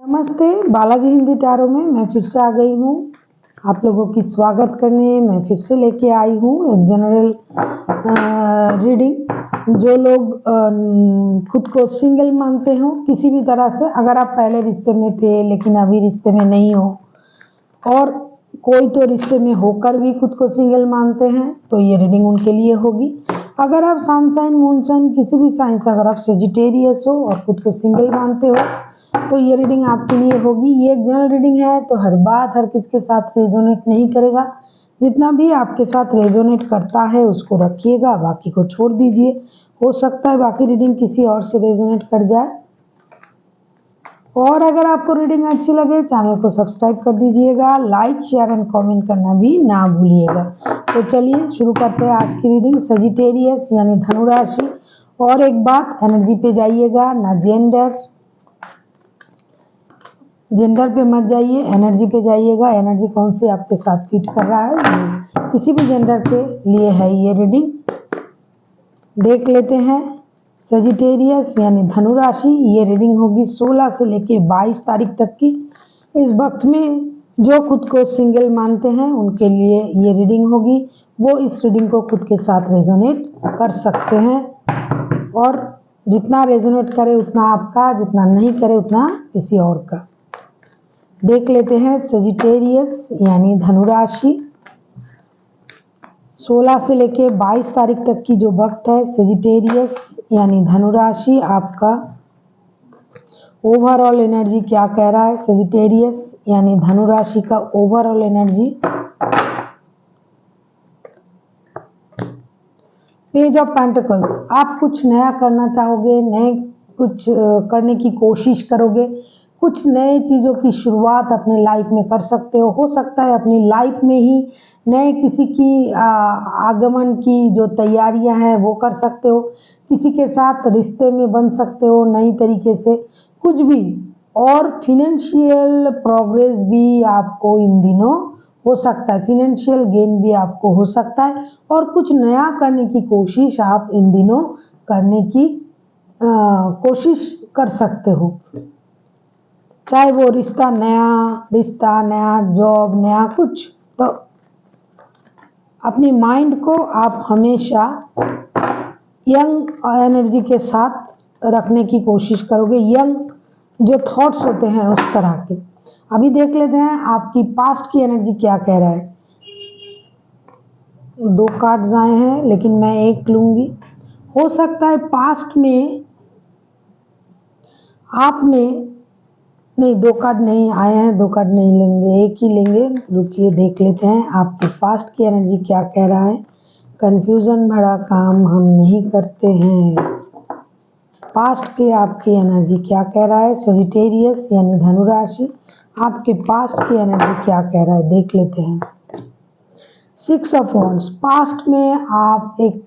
नमस्ते, बालाजी हिंदी टैरो में मैं फिर से आ गई हूँ आप लोगों की स्वागत करने। मैं फिर से लेके आई हूँ एक जनरल रीडिंग। जो लोग खुद को सिंगल मानते हो किसी भी तरह से, अगर आप पहले रिश्ते में थे लेकिन अभी रिश्ते में नहीं हो, और कोई तो रिश्ते में होकर भी खुद को सिंगल मानते हैं, तो ये रीडिंग उनके लिए होगी। अगर आप सन साइन, मून साइन, किसी भी साइन से अगर आप सेजिटेरियस हो और खुद को सिंगल मानते हो, तो ये रीडिंग आपके लिए होगी। ये एक जनरल रीडिंग है, तो हर बात हर किसके साथ रेजोनेट नहीं करेगा। जितना भी आपके साथ रेजोनेट करता है उसको रखिएगा, बाकी को छोड़ दीजिए। हो सकता है बाकी रीडिंग किसी और से रेजोनेट कर जाए। और अगर आपको रीडिंग अच्छी लगे, चैनल को सब्सक्राइब कर दीजिएगा, लाइक शेयर एंड कमेंट करना भी ना भूलिएगा। तो चलिए शुरू करते हैं आज की रीडिंग। सजिटेरियस यानी धनु राशि। और एक बात, एनर्जी पे जाइएगा, ना जेंडर पे मत जाइए, एनर्जी पे जाइएगा। एनर्जी कौन सी आपके साथ फिट कर रहा है, ये किसी भी जेंडर के लिए है ये रीडिंग। देख लेते हैं। सजिटेरियस यानी धनु राशि, ये रीडिंग होगी 16 से लेके 22 तारीख तक की। इस वक्त में जो खुद को सिंगल मानते हैं उनके लिए ये रीडिंग होगी। वो इस रीडिंग को खुद के साथ रेजोनेट कर सकते हैं, और जितना रेजोनेट करे उतना आपका, जितना नहीं करे उतना किसी और का। देख लेते हैं। सजिटेरियस यानी धनु राशि, 16 से लेके 22 तारीख तक की जो वक्त है, सजिटेरियस यानी धनु राशि, आपका ओवरऑल एनर्जी क्या कह रहा है। सजिटेरियस यानी धनु राशि का overall energy. Page of pentacles, आप कुछ नया करना चाहोगे, नए कुछ करने की कोशिश करोगे, कुछ नए चीज़ों की शुरुआत अपने लाइफ में कर सकते हो सकता है अपनी लाइफ में ही नए किसी की आगमन की जो तैयारियां हैं वो कर सकते हो, किसी के साथ रिश्ते में बन सकते हो नई तरीके से, कुछ भी। और फिनेंशियल प्रोग्रेस भी आपको इन दिनों हो सकता है, फिनेंशियल गेन भी आपको हो सकता है, और कुछ नया करने की कोशिश आप इन दिनों करने की कोशिश कर सकते हो। चाहे वो रिश्ता, नया जॉब, नया कुछ। तो अपनी माइंड को आप हमेशा यंग एनर्जी के साथ रखने की कोशिश करोगे, यंग जो थॉट्स होते हैं उस तरह के। अभी देख लेते हैं आपकी पास्ट की एनर्जी क्या कह रहा है। 2 कार्ड्स आए हैं लेकिन मैं एक लूंगी। हो सकता है पास्ट में आपने, नहीं 2 कार्ड नहीं आए हैं, 2 कार्ड नहीं लेंगे, एक ही लेंगे। रुकिए देख लेते हैं आपके पास्ट की एनर्जी क्या कह रहा है। कंफ्यूजन भरा काम हम नहीं करते हैं। पास्ट के आपकी एनर्जी क्या कह रहा है। सजिटेरियस यानी धनु राशि, आपके पास्ट की एनर्जी क्या कह रहा है, देख लेते हैं। 6 ऑफ वॉन्ड्स, पास्ट में आप एक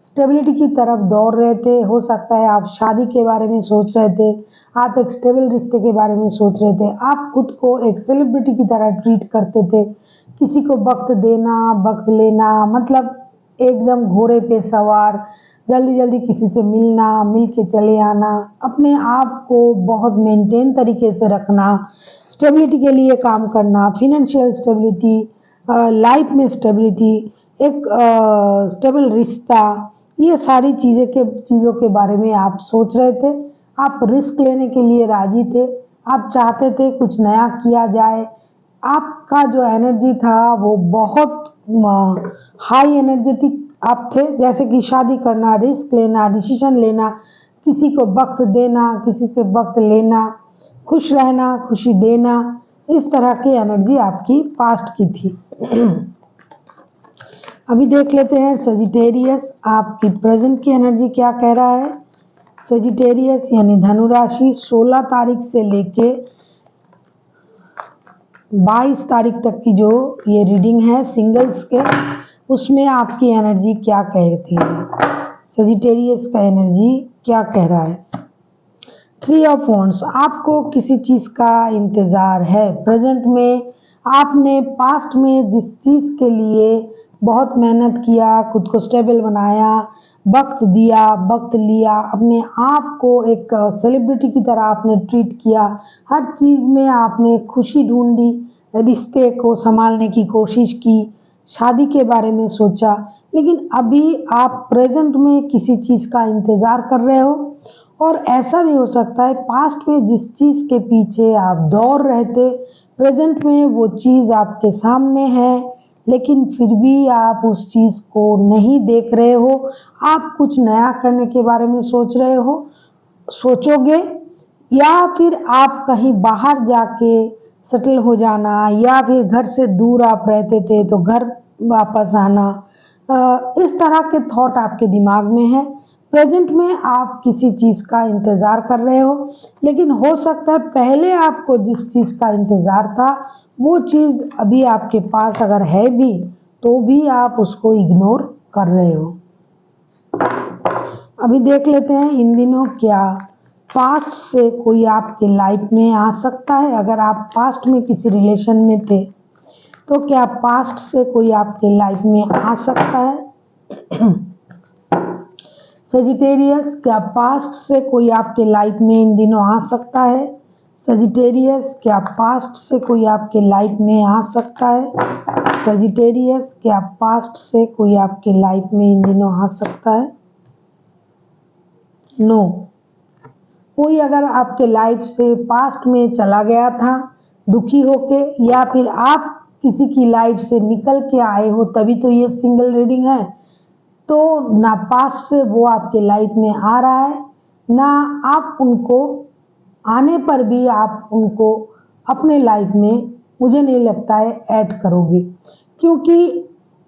स्टेबिलिटी की तरफ दौड़ रहे थे। हो सकता है आप शादी के बारे में सोच रहे थे, आप एक स्टेबल रिश्ते के बारे में सोच रहे थे, आप खुद को एक सेलिब्रिटी की तरह ट्रीट करते थे। किसी को वक्त देना, वक्त लेना, मतलब एकदम घोड़े पे सवार, जल्दी जल्दी किसी से मिलना, मिल के चले आना, अपने आप को बहुत मेंटेन तरीके से रखना, स्टेबिलिटी के लिए काम करना, फिनेंशियल स्टेबिलिटी, लाइफ में स्टेबिलिटी, एक स्टेबल रिश्ता, ये सारी चीज़ों के बारे में आप सोच रहे थे। आप रिस्क लेने के लिए राजी थे, आप चाहते थे कुछ नया किया जाए। आपका जो एनर्जी था वो बहुत हाई एनर्जेटिक आप थे, जैसे कि शादी करना, रिस्क लेना, डिसीजन लेना, किसी को वक्त देना, किसी से वक्त लेना, खुश रहना, खुशी देना, इस तरह की एनर्जी आपकी पास्ट की थी। अभी देख लेते हैं सजिटेरियस, आपकी प्रेजेंट की एनर्जी क्या कह रहा है। सजिटेरियस यानी धनु राशि, 16 तारीख से लेके 22 तारीख तक की जो ये रीडिंग है सिंगल्स के, उसमें आपकी एनर्जी क्या कहती है। सजिटेरियस का एनर्जी क्या कह रहा है। 3 ऑफ वॉन्ड्स, आपको किसी चीज़ का इंतज़ार है। प्रेजेंट में आपने पास्ट में जिस चीज़ के लिए बहुत मेहनत किया, खुद को स्टेबल बनाया, वक्त दिया, वक्त लिया, अपने आप को एक सेलिब्रिटी की तरह आपने ट्रीट किया, हर चीज़ में आपने खुशी ढूंढी, रिश्ते को संभालने की कोशिश की, शादी के बारे में सोचा। लेकिन अभी आप प्रेजेंट में किसी चीज़ का इंतज़ार कर रहे हो, और ऐसा भी हो सकता है पास्ट में जिस चीज़ के पीछे आप दौड़ रहे थे, प्रेजेंट में वो चीज़ आपके सामने है, लेकिन फिर भी आप उस चीज़ को नहीं देख रहे हो। आप कुछ नया करने के बारे में सोच रहे हो, सोचोगे, या फिर आप कहीं बाहर जाके सेटल हो जाना, या फिर घर से दूर आप रहते थे तो घर वापस आना, इस तरह के थॉट आपके दिमाग में है। प्रेजेंट में आप किसी चीज़ का इंतज़ार कर रहे हो, लेकिन हो सकता है पहले आपको जिस चीज़ का इंतज़ार था वो चीज़ अभी आपके पास अगर है भी तो भी आप उसको इग्नोर कर रहे हो। अभी देख लेते हैं इन दिनों क्या पास्ट से कोई आपके लाइफ में आ सकता है। अगर आप पास्ट में किसी रिलेशन में थे तो क्या पास्ट से कोई आपके लाइफ में आ सकता है। सजिटेरियस, क्या पास्ट से कोई आपके लाइफ में इन दिनों आ सकता है। सजिटेरियस, क्या पास्ट से कोई आपके लाइफ में आ सकता है। सजिटेरियस, क्या पास्ट से कोई आपके लाइफ में इन दिनों आ सकता है। नो। कोई अगर आपके लाइफ से पास्ट में चला गया था दुखी होके, या फिर आप किसी की लाइफ से निकल के आए हो, तभी तो ये सिंगल रीडिंग है। तो ना पास्ट से वो आपके लाइफ में आ रहा है, ना आप उनको आने पर भी आप उनको अपने लाइफ में मुझे नहीं लगता है ऐड करोगे, क्योंकि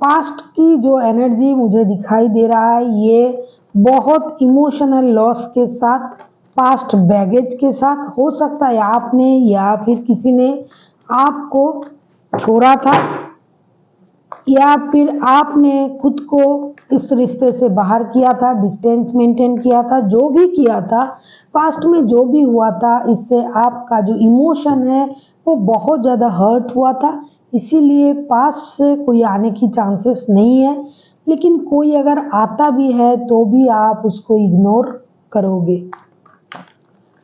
पास्ट की जो एनर्जी मुझे दिखाई दे रहा है ये बहुत इमोशनल लॉस के साथ, पास्ट बैगेज के साथ, हो सकता है आपने या फिर किसी ने आपको छोड़ा था, या फिर आपने खुद को इस रिश्ते से बाहर किया था, डिस्टेंस मेंटेन किया था, जो भी किया था, पास्ट में जो भी हुआ था, इससे आपका जो इमोशन है वो बहुत ज़्यादा हर्ट हुआ था। इसीलिए पास्ट से कोई आने की चांसेस नहीं है, लेकिन कोई अगर आता भी है तो भी आप उसको इग्नोर करोगे।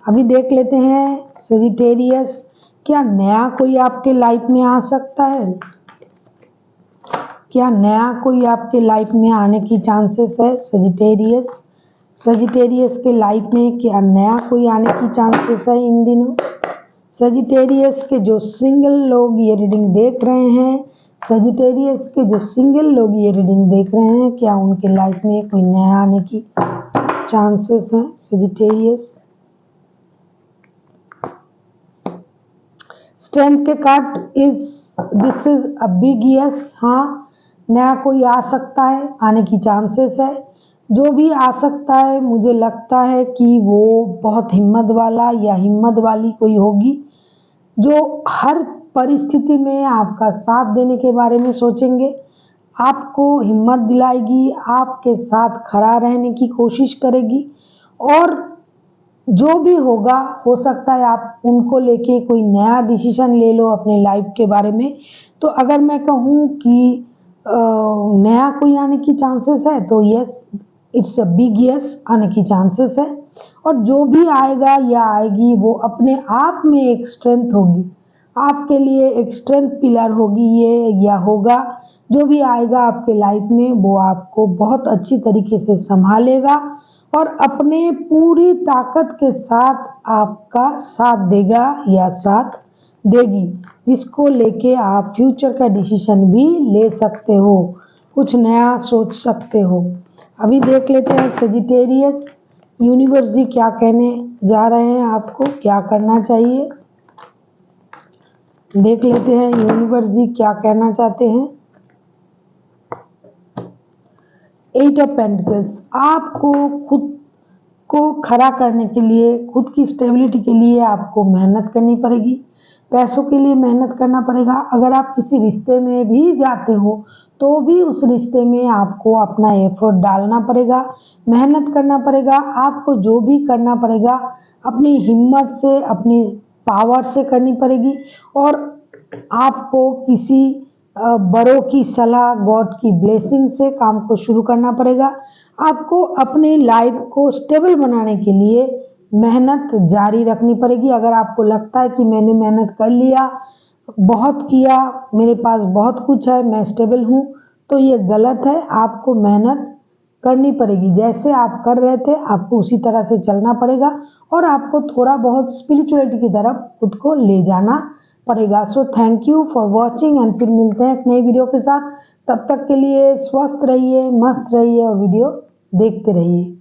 अभी देख लेते हैं सजिटेरियस, क्या नया कोई आपके लाइफ में आ सकता है। क्या नया कोई आपके लाइफ में आने की चांसेस है। सजिटेरियस, सजिटेरियस के लाइफ में क्या नया कोई आने की चांसेस है इन दिनों। सजिटेरियस के जो सिंगल लोग ये रीडिंग देख रहे हैं, सजिटेरियस के जो सिंगल लोग ये रीडिंग देख रहे हैं, क्या उनके लाइफ में कोई नया आने की चांसेस है। सजिटेरियस, स्ट्रेंथ के card this is a big yes. हाँ, नया कोई आ सकता है, आने की चांसेस है। जो भी आ सकता है मुझे लगता है कि वो बहुत हिम्मत वाला या हिम्मत वाली कोई होगी, जो हर परिस्थिति में आपका साथ देने के बारे में सोचेंगे, आपको हिम्मत दिलाएगी, आपके साथ खड़ा रहने की कोशिश करेगी, और जो भी होगा हो सकता है आप उनको लेके कोई नया डिसीजन ले लो अपने लाइफ के बारे में। तो अगर मैं कहूँ कि नया कोई आने की चांसेस है तो yes, it's a big yes, आने की चांसेस है। और जो भी आएगा या आएगी वो अपने आप में एक स्ट्रेंथ होगी, आपके लिए एक स्ट्रेंथ पिलर होगी ये, या होगा। जो भी आएगा आपके लाइफ में वो आपको बहुत अच्छी तरीके से संभालेगा और अपने पूरी ताकत के साथ आपका साथ देगा या साथ देगी, जिसको लेके आप फ्यूचर का डिसीजन भी ले सकते हो, कुछ नया सोच सकते हो। अभी देख लेते हैं सजिटेरियस, यूनिवर्स जी क्या कहने जा रहे हैं, आपको क्या करना चाहिए। देख लेते हैं यूनिवर्स जी क्या कहना चाहते हैं। 8 ऑफ पेंटिकल्स, आपको खुद को खड़ा करने के लिए, खुद की स्टेबिलिटी के लिए आपको मेहनत करनी पड़ेगी, पैसों के लिए मेहनत करना पड़ेगा। अगर आप किसी रिश्ते में भी जाते हो तो भी उस रिश्ते में आपको अपना एफर्ट डालना पड़ेगा, मेहनत करना पड़ेगा। आपको जो भी करना पड़ेगा अपनी हिम्मत से, अपनी पावर से करनी पड़ेगी, और आपको किसी बड़ों की सलाह, गॉड की ब्लेसिंग से काम को शुरू करना पड़ेगा। आपको अपनी लाइफ को स्टेबल बनाने के लिए मेहनत जारी रखनी पड़ेगी। अगर आपको लगता है कि मैंने मेहनत कर लिया, बहुत किया, मेरे पास बहुत कुछ है, मैं स्टेबल हूँ, तो ये गलत है। आपको मेहनत करनी पड़ेगी। जैसे आप कर रहे थे आपको उसी तरह से चलना पड़ेगा और आपको थोड़ा बहुत स्पिरिचुअलिटी की तरफ खुद को ले जाना पड़ेगा। So thank you for watching and फिर मिलते हैं एक नई वीडियो के साथ। तब तक के लिए स्वस्थ रहिए, मस्त रहिए और वीडियो देखते रहिए।